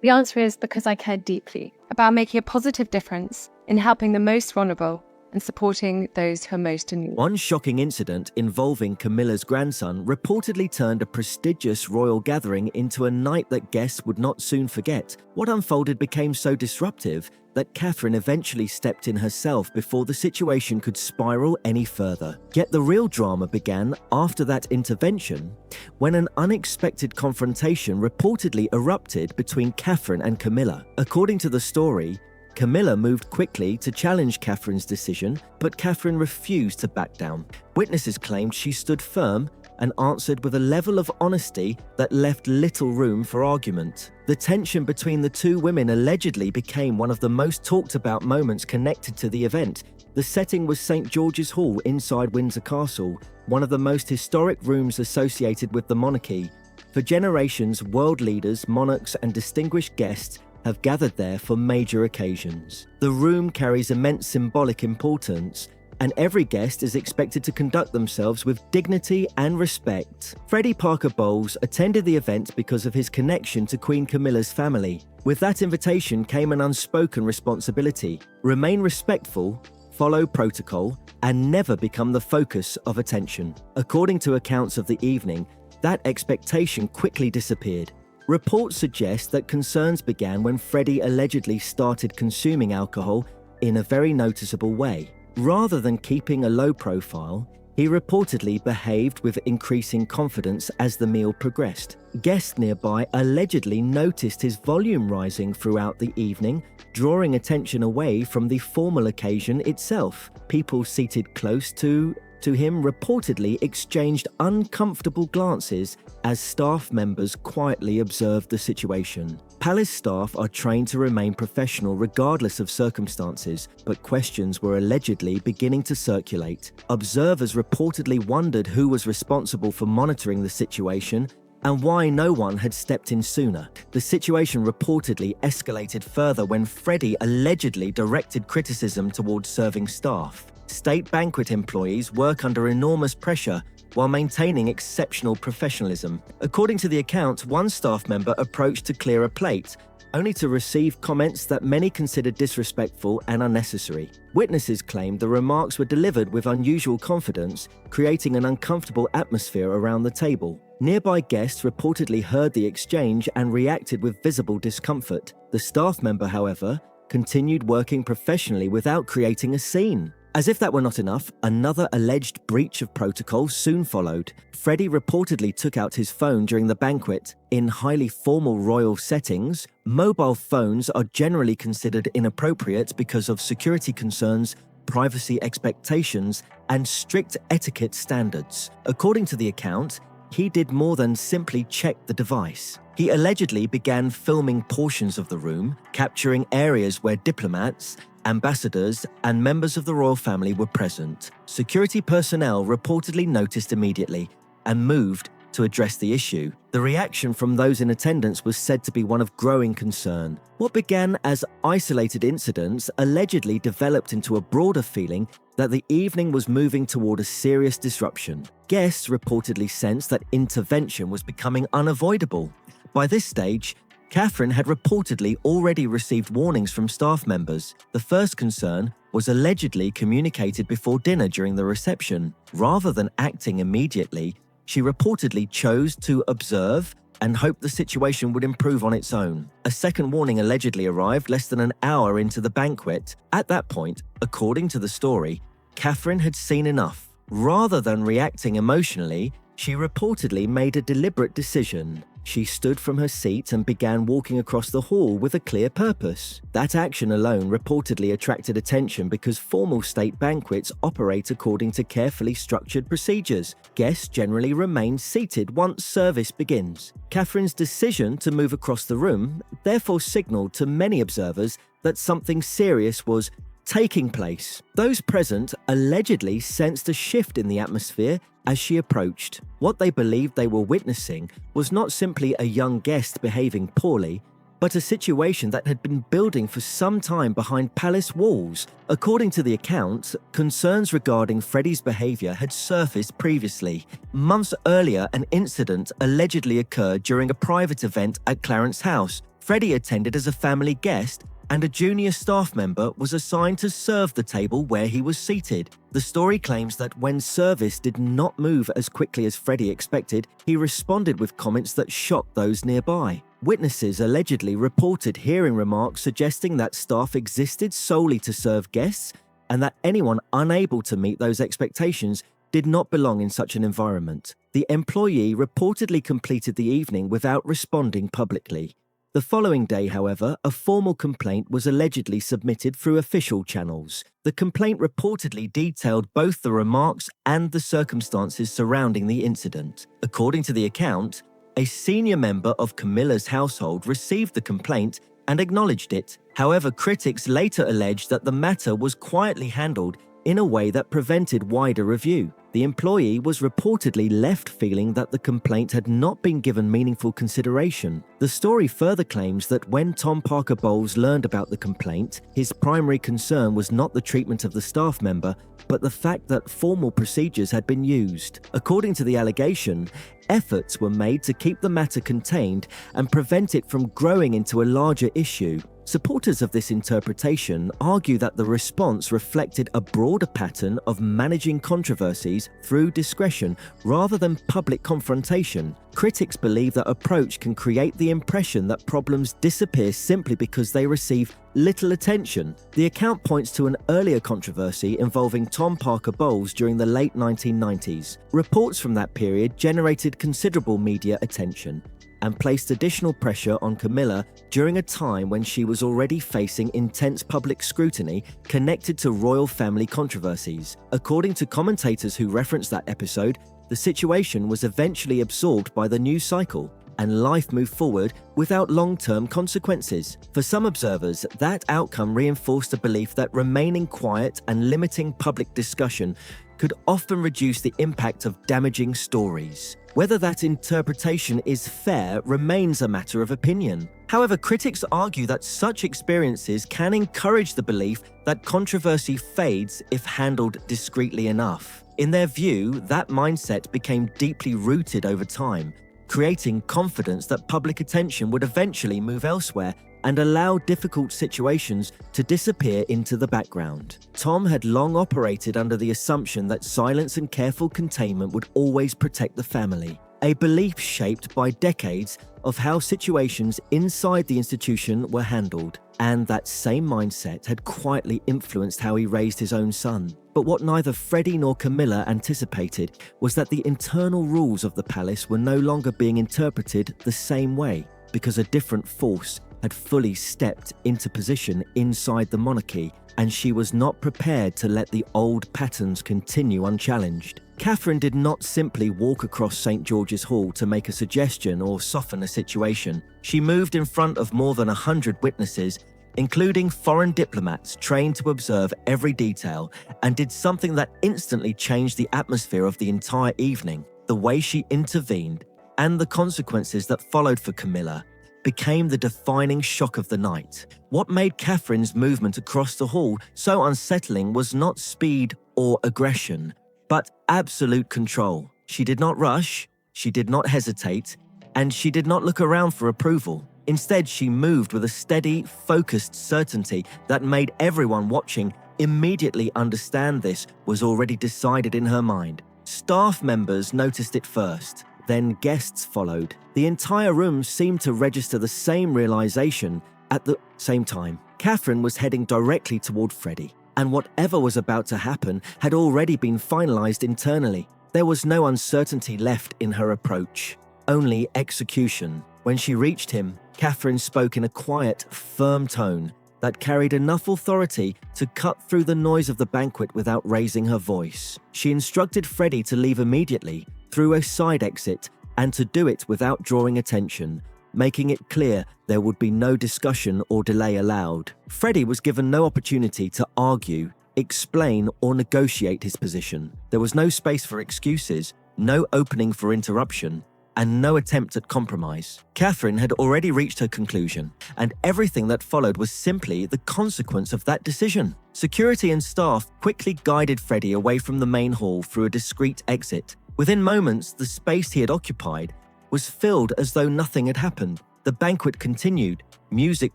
The answer is because I cared deeply about making a positive difference in helping the most vulnerable and supporting those who are most in need. One shocking incident involving Camilla's grandson reportedly turned a prestigious royal gathering into a night that guests would not soon forget. What unfolded became so disruptive that Catherine eventually stepped in herself before the situation could spiral any further. Yet the real drama began after that intervention, when an unexpected confrontation reportedly erupted between Catherine and Camilla. According to the story, Camilla moved quickly to challenge Catherine's decision, but Catherine refused to back down. Witnesses claimed she stood firm and answered with a level of honesty that left little room for argument. The tension between the two women allegedly became one of the most talked about moments connected to the event. The setting was St. George's Hall inside Windsor Castle, one of the most historic rooms associated with the monarchy. For generations, world leaders, monarchs, and distinguished guests have gathered there for major occasions. The room carries immense symbolic importance, and every guest is expected to conduct themselves with dignity and respect. Freddie Parker Bowles attended the event because of his connection to Queen Camilla's family. With that invitation came an unspoken responsibility: remain respectful, follow protocol, and never become the focus of attention. According to accounts of the evening, that expectation quickly disappeared. Reports suggest that concerns began when Freddie allegedly started consuming alcohol in a very noticeable way. Rather than keeping a low profile, he reportedly behaved with increasing confidence as the meal progressed. Guests nearby allegedly noticed his volume rising throughout the evening, drawing attention away from the formal occasion itself. People seated close to him reportedly exchanged uncomfortable glances as staff members quietly observed the situation. Palace staff are trained to remain professional regardless of circumstances, but questions were allegedly beginning to circulate. Observers reportedly wondered who was responsible for monitoring the situation and why no one had stepped in sooner. The situation reportedly escalated further when Freddie allegedly directed criticism towards serving staff. State banquet employees work under enormous pressure while maintaining exceptional professionalism. According to the account, one staff member approached to clear a plate, only to receive comments that many considered disrespectful and unnecessary. Witnesses claimed the remarks were delivered with unusual confidence, creating an uncomfortable atmosphere around the table. Nearby guests reportedly heard the exchange and reacted with visible discomfort. The staff member, however, continued working professionally without creating a scene. As if that were not enough, another alleged breach of protocol soon followed. Freddie reportedly took out his phone during the banquet. In highly formal royal settings, mobile phones are generally considered inappropriate because of security concerns, privacy expectations, and strict etiquette standards. According to the account, he did more than simply check the device. He allegedly began filming portions of the room, capturing areas where diplomats, ambassadors, and members of the royal family were present. Security personnel reportedly noticed immediately and moved to address the issue. The reaction from those in attendance was said to be one of growing concern. What began as isolated incidents allegedly developed into a broader feeling that the evening was moving toward a serious disruption. Guests reportedly sensed that intervention was becoming unavoidable. By this stage, Catherine had reportedly already received warnings from staff members. The first concern was allegedly communicated before dinner during the reception. Rather than acting immediately, she reportedly chose to observe and hope the situation would improve on its own. A second warning allegedly arrived less than an hour into the banquet. At that point, according to the story, Catherine had seen enough. Rather than reacting emotionally, she reportedly made a deliberate decision. She stood from her seat and began walking across the hall with a clear purpose. That action alone reportedly attracted attention because formal state banquets operate according to carefully structured procedures. Guests generally remain seated once service begins. Catherine's decision to move across the room therefore signaled to many observers that something serious was taking place. Those present allegedly sensed a shift in the atmosphere as she approached. What they believed they were witnessing was not simply a young guest behaving poorly, but a situation that had been building for some time behind palace walls. According to the account, concerns regarding Freddie's behavior had surfaced previously. Months earlier, an incident allegedly occurred during a private event at Clarence's house. Freddie attended as a family guest, and a junior staff member was assigned to serve the table where he was seated. The story claims that when service did not move as quickly as Freddie expected, he responded with comments that shocked those nearby. Witnesses allegedly reported hearing remarks suggesting that staff existed solely to serve guests and that anyone unable to meet those expectations did not belong in such an environment. The employee reportedly completed the evening without responding publicly. The following day, however, a formal complaint was allegedly submitted through official channels. The complaint reportedly detailed both the remarks and the circumstances surrounding the incident. According to the account, a senior member of Camilla's household received the complaint and acknowledged it. However, critics later alleged that the matter was quietly handled in a way that prevented wider review. The employee was reportedly left feeling that the complaint had not been given meaningful consideration. The story further claims that when Tom Parker Bowles learned about the complaint, his primary concern was not the treatment of the staff member, but the fact that formal procedures had been used. According to the allegation, efforts were made to keep the matter contained and prevent it from growing into a larger issue. Supporters of this interpretation argue that the response reflected a broader pattern of managing controversies through discretion rather than public confrontation. Critics believe that approach can create the impression that problems disappear simply because they receive little attention. The account points to an earlier controversy involving Tom Parker Bowles during the late 1990s. Reports from that period generated considerable media attention and placed additional pressure on Camilla during a time when she was already facing intense public scrutiny connected to royal family controversies. According to commentators who referenced that episode, the situation was eventually absorbed by the news cycle, and life moved forward without long-term consequences. For some observers, that outcome reinforced a belief that remaining quiet and limiting public discussion could often reduce the impact of damaging stories. Whether that interpretation is fair remains a matter of opinion. However, critics argue that such experiences can encourage the belief that controversy fades if handled discreetly enough. In their view, that mindset became deeply rooted over time, creating confidence that public attention would eventually move elsewhere and allow difficult situations to disappear into the background. Tom had long operated under the assumption that silence and careful containment would always protect the family, a belief shaped by decades of how situations inside the institution were handled, and that same mindset had quietly influenced how he raised his own son. But what neither Freddie nor Camilla anticipated was that the internal rules of the palace were no longer being interpreted the same way, because a different force had fully stepped into position inside the monarchy, and she was not prepared to let the old patterns continue unchallenged. Catherine did not simply walk across St. George's Hall to make a suggestion or soften a situation. She moved in front of more than 100 witnesses, including foreign diplomats trained to observe every detail, and did something that instantly changed the atmosphere of the entire evening. The way she intervened and the consequences that followed for Camilla became the defining shock of the night. What made Catherine's movement across the hall so unsettling was not speed or aggression, but absolute control. She did not rush, she did not hesitate, and she did not look around for approval. Instead, she moved with a steady, focused certainty that made everyone watching immediately understand this was already decided in her mind. Staff members noticed it first. Then guests followed. The entire room seemed to register the same realization at the same time. Catherine was heading directly toward Freddie, and whatever was about to happen had already been finalized internally. There was no uncertainty left in her approach, only execution. When she reached him, Catherine spoke in a quiet, firm tone that carried enough authority to cut through the noise of the banquet without raising her voice. She instructed Freddie to leave immediately, through a side exit, and to do it without drawing attention, making it clear there would be no discussion or delay allowed. Freddie was given no opportunity to argue, explain, or negotiate his position. There was no space for excuses, no opening for interruption, and no attempt at compromise. Catherine had already reached her conclusion, and everything that followed was simply the consequence of that decision. Security and staff quickly guided Freddie away from the main hall through a discreet exit. Within moments, the space he had occupied was filled as though nothing had happened. The banquet continued, Music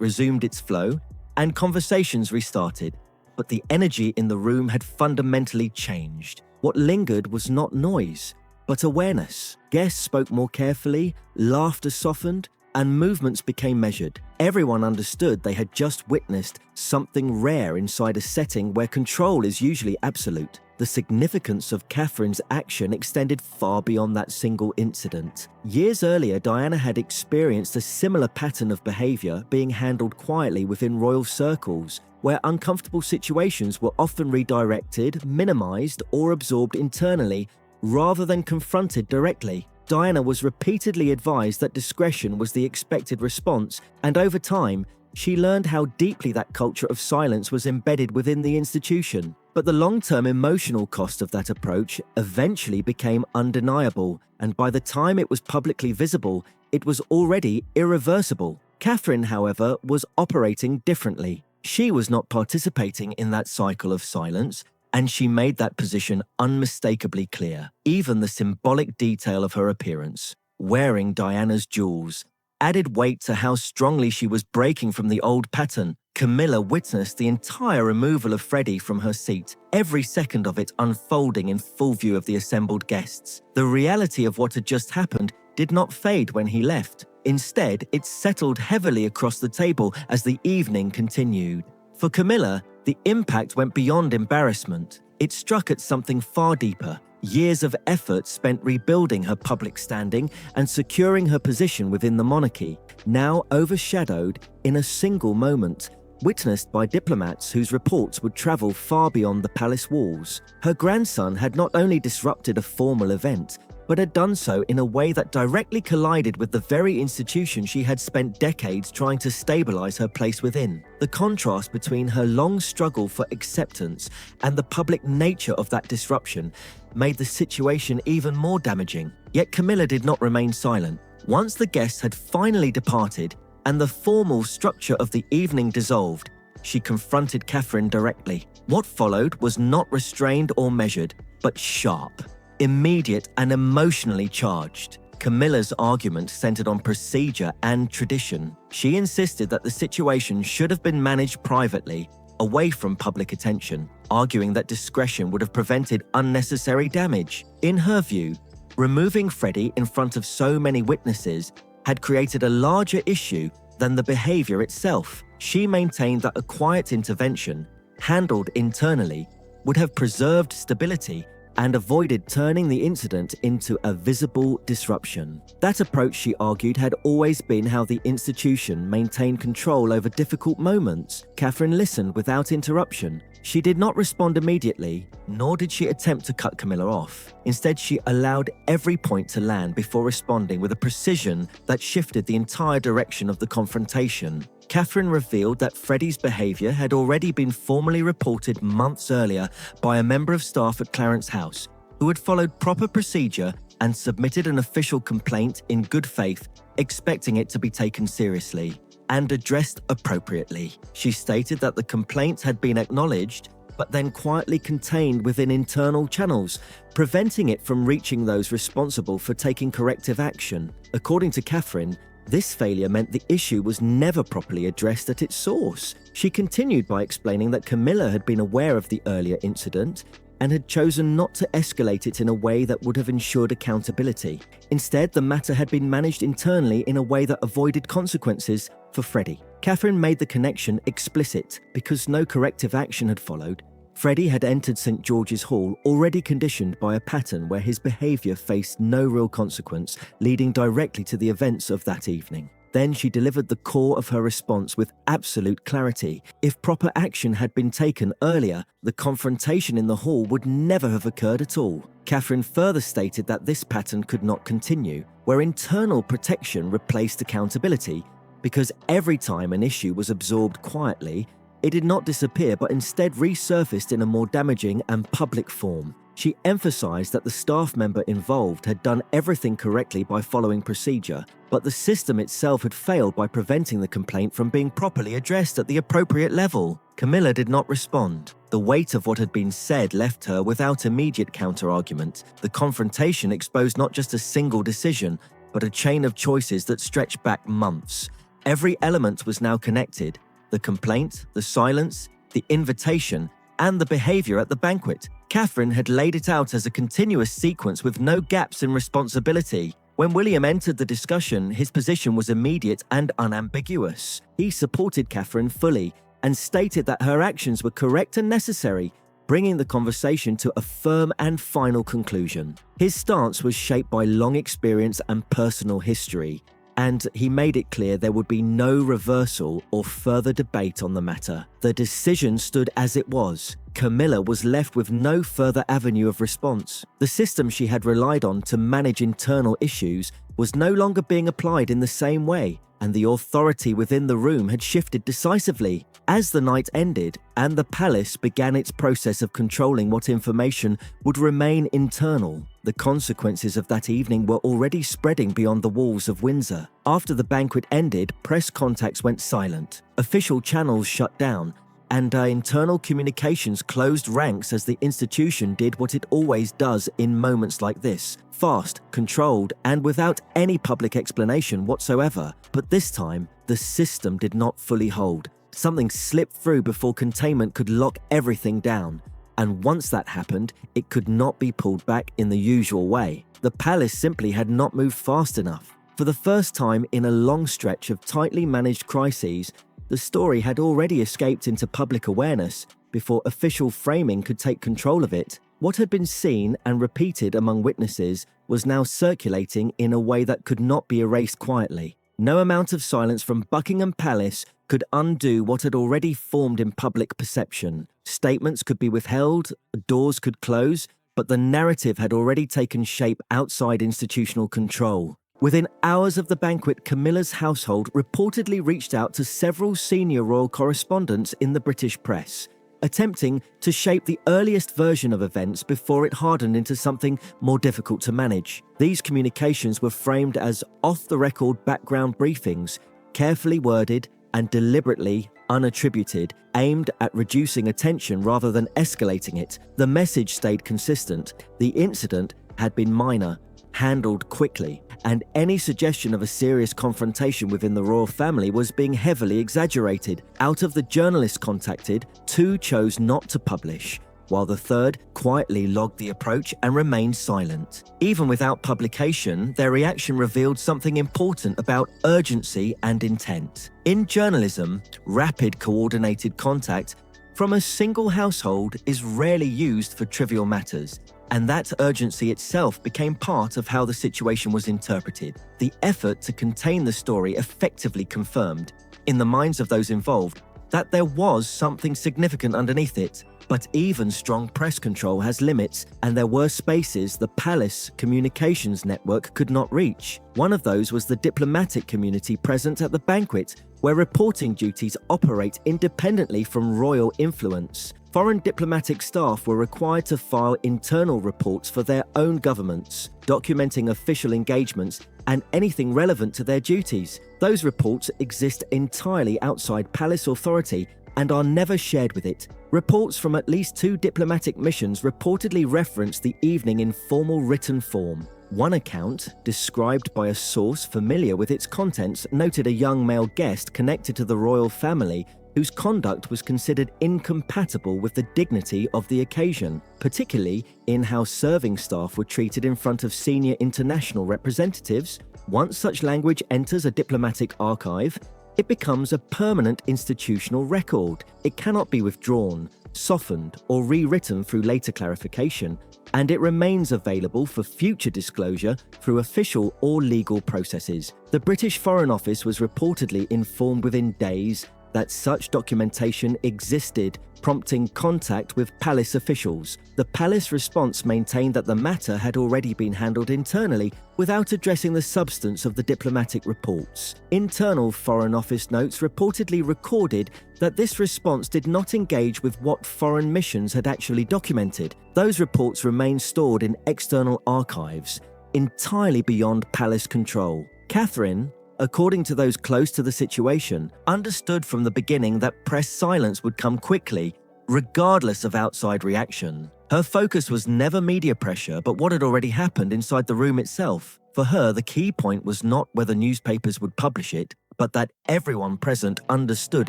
resumed its flow, and conversations restarted. But the energy in the room had fundamentally changed. What lingered was not noise, but awareness. Guests spoke more carefully, laughter softened, and movements became measured. Everyone understood they had just witnessed something rare inside a setting where control is usually absolute. The significance of Catherine's action extended far beyond that single incident. Years earlier, Diana had experienced a similar pattern of behavior being handled quietly within royal circles, where uncomfortable situations were often redirected, minimized, or absorbed internally rather than confronted directly. Diana was repeatedly advised that discretion was the expected response, and over time, she learned how deeply that culture of silence was embedded within the institution. But the long-term emotional cost of that approach eventually became undeniable, and by the time it was publicly visible, it was already irreversible. Catherine, however, was operating differently. She was not participating in that cycle of silence, and she made that position unmistakably clear. Even the symbolic detail of her appearance, wearing Diana's jewels, added weight to how strongly she was breaking from the old pattern. Camilla witnessed the entire removal of Freddie from her seat, every second of it unfolding in full view of the assembled guests. The reality of what had just happened did not fade when he left. Instead, it settled heavily across the table as the evening continued. For Camilla, the impact went beyond embarrassment. It struck at something far deeper. Years of effort spent rebuilding her public standing and securing her position within the monarchy, now overshadowed in a single moment, witnessed by diplomats whose reports would travel far beyond the palace walls. Her grandson had not only disrupted a formal event, but had done so in a way that directly collided with the very institution she had spent decades trying to stabilize her place within. The contrast between her long struggle for acceptance and the public nature of that disruption made the situation even more damaging. Yet Camilla did not remain silent. Once the guests had finally departed and the formal structure of the evening dissolved, she confronted Catherine directly. What followed was not restrained or measured, but sharp, immediate, and emotionally charged. Camilla's argument centered on procedure and tradition. She insisted that the situation should have been managed privately, away from public attention, arguing that discretion would have prevented unnecessary damage. In her view, removing Freddie in front of so many witnesses had created a larger issue than the behavior itself. She maintained that a quiet intervention, handled internally, would have preserved stability and avoided turning the incident into a visible disruption. That approach, she argued, had always been how the institution maintained control over difficult moments. Catherine listened without interruption. She did not respond immediately, nor did she attempt to cut Camilla off. Instead, she allowed every point to land before responding with a precision that shifted the entire direction of the confrontation. Catherine revealed that Freddie's behavior had already been formally reported months earlier by a member of staff at Clarence House, who had followed proper procedure and submitted an official complaint in good faith, expecting it to be taken seriously and addressed appropriately. She stated that the complaint had been acknowledged, but then quietly contained within internal channels, preventing it from reaching those responsible for taking corrective action. According to Catherine, this failure meant the issue was never properly addressed at its source. She continued by explaining that Camilla had been aware of the earlier incident and had chosen not to escalate it in a way that would have ensured accountability. Instead, the matter had been managed internally in a way that avoided consequences for Freddie. Catherine made the connection explicit because no corrective action had followed. Freddie had entered St. George's Hall already conditioned by a pattern where his behavior faced no real consequence, leading directly to the events of that evening. Then she delivered the core of her response with absolute clarity. If proper action had been taken earlier, the confrontation in the hall would never have occurred at all. Catherine further stated that this pattern could not continue, where internal protection replaced accountability, because every time an issue was absorbed quietly, it did not disappear but instead resurfaced in a more damaging and public form. She emphasized that the staff member involved had done everything correctly by following procedure, but the system itself had failed by preventing the complaint from being properly addressed at the appropriate level. Camilla did not respond. The weight of what had been said left her without immediate counter-argument. The confrontation exposed not just a single decision, but a chain of choices that stretched back months. Every element was now connected: the complaint, the silence, the invitation, and the behavior at the banquet. Catherine had laid it out as a continuous sequence with no gaps in responsibility. When William entered the discussion, his position was immediate and unambiguous. He supported Catherine fully and stated that her actions were correct and necessary, bringing the conversation to a firm and final conclusion. His stance was shaped by long experience and personal history, and he made it clear there would be no reversal or further debate on the matter. The decision stood as it was. Camilla was left with no further avenue of response. The system she had relied on to manage internal issues was no longer being applied in the same way, and the authority within the room had shifted decisively. As the night ended and the palace began its process of controlling what information would remain internal, the consequences of that evening were already spreading beyond the walls of Windsor. After the banquet ended, press contacts went silent, official channels shut down, and internal communications closed ranks as the institution did what it always does in moments like this: fast, controlled, and without any public explanation whatsoever. But this time, the system did not fully hold. Something slipped through before containment could lock everything down. And once that happened, it could not be pulled back in the usual way. The palace simply had not moved fast enough. For the first time in a long stretch of tightly managed crises, the story had already escaped into public awareness before official framing could take control of it. What had been seen and repeated among witnesses was now circulating in a way that could not be erased quietly. No amount of silence from Buckingham Palace could undo what had already formed in public perception. Statements could be withheld, doors could close, but the narrative had already taken shape outside institutional control. Within hours of the banquet, Camilla's household reportedly reached out to several senior royal correspondents in the British press, attempting to shape the earliest version of events before it hardened into something more difficult to manage. These communications were framed as off-the-record background briefings, carefully worded and deliberately unattributed, aimed at reducing attention rather than escalating it. The message stayed consistent. The incident had been minor, handled quickly, and any suggestion of a serious confrontation within the royal family was being heavily exaggerated. Out of the journalists contacted, 2 chose not to publish, while the 3rd quietly logged the approach and remained silent. Even without publication, their reaction revealed something important about urgency and intent. In journalism, rapid coordinated contact from a single household is rarely used for trivial matters, and that urgency itself became part of how the situation was interpreted. The effort to contain the story effectively confirmed, in the minds of those involved, that there was something significant underneath it. But even strong press control has limits, and there were spaces the palace communications network could not reach. One of those was the diplomatic community present at the banquet, where reporting duties operate independently from royal influence. Foreign diplomatic staff were required to file internal reports for their own governments, documenting official engagements and anything relevant to their duties. Those reports exist entirely outside palace authority and are never shared with it. Reports from at least 2 diplomatic missions reportedly reference the evening in formal written form. One account, described by a source familiar with its contents, noted a young male guest connected to the royal family whose conduct was considered incompatible with the dignity of the occasion, particularly in how serving staff were treated in front of senior international representatives. Once such language enters a diplomatic archive, it becomes a permanent institutional record. It cannot be withdrawn, softened, or rewritten through later clarification, and it remains available for future disclosure through official or legal processes. The British Foreign Office was reportedly informed within days that such documentation existed, prompting contact with palace officials. The palace response maintained that the matter had already been handled internally without addressing the substance of the diplomatic reports. Internal Foreign Office notes reportedly recorded that this response did not engage with what foreign missions had actually documented. Those reports remain stored in external archives, entirely beyond palace control. Catherine, according to those close to the situation, understood from the beginning that press silence would come quickly, regardless of outside reaction. Her focus was never media pressure, but what had already happened inside the room itself. For her, the key point was not whether newspapers would publish it, but that everyone present understood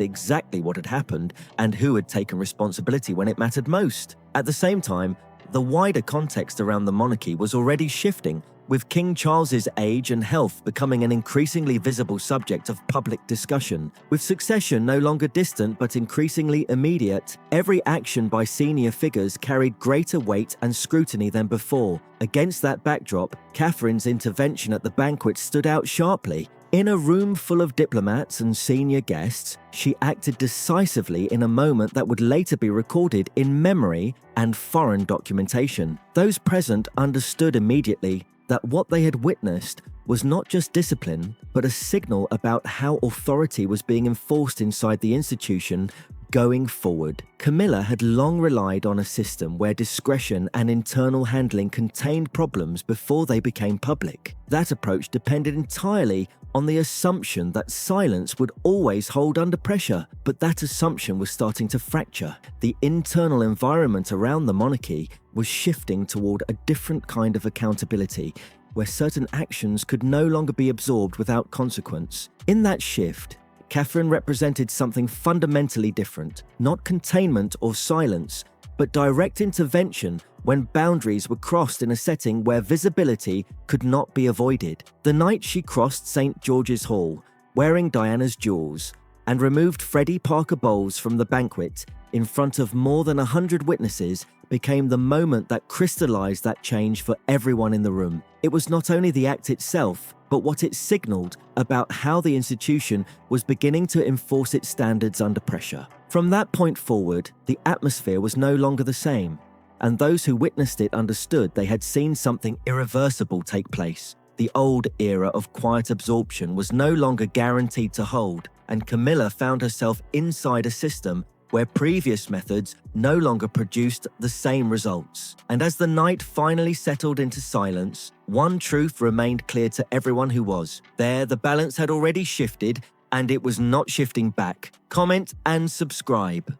exactly what had happened and who had taken responsibility when it mattered most. At the same time, the wider context around the monarchy was already shifting, with King Charles's age and health becoming an increasingly visible subject of public discussion. With succession no longer distant but increasingly immediate, every action by senior figures carried greater weight and scrutiny than before. Against that backdrop, Catherine's intervention at the banquet stood out sharply. In a room full of diplomats and senior guests, she acted decisively in a moment that would later be recorded in memory and foreign documentation. Those present understood immediately that what they had witnessed was not just discipline, but a signal about how authority was being enforced inside the institution going forward. Camilla had long relied on a system where discretion and internal handling contained problems before they became public. That approach depended entirely on the assumption that silence would always hold under pressure, but that assumption was starting to fracture. The internal environment around the monarchy was shifting toward a different kind of accountability, where certain actions could no longer be absorbed without consequence. In that shift, Catherine represented something fundamentally different, not containment or silence, but direct intervention when boundaries were crossed in a setting where visibility could not be avoided. The night she crossed St. George's Hall, wearing Diana's jewels, and removed Freddie Parker Bowles from the banquet in front of more than 100 witnesses became the moment that crystallized that change for everyone in the room. It was not only the act itself, but what it signaled about how the institution was beginning to enforce its standards under pressure. From that point forward, the atmosphere was no longer the same, and those who witnessed it understood they had seen something irreversible take place. The old era of quiet absorption was no longer guaranteed to hold, and Camilla found herself inside a system where previous methods no longer produced the same results. And as the night finally settled into silence, one truth remained clear to everyone who was there. The balance had already shifted, and it was not shifting back. Comment and subscribe.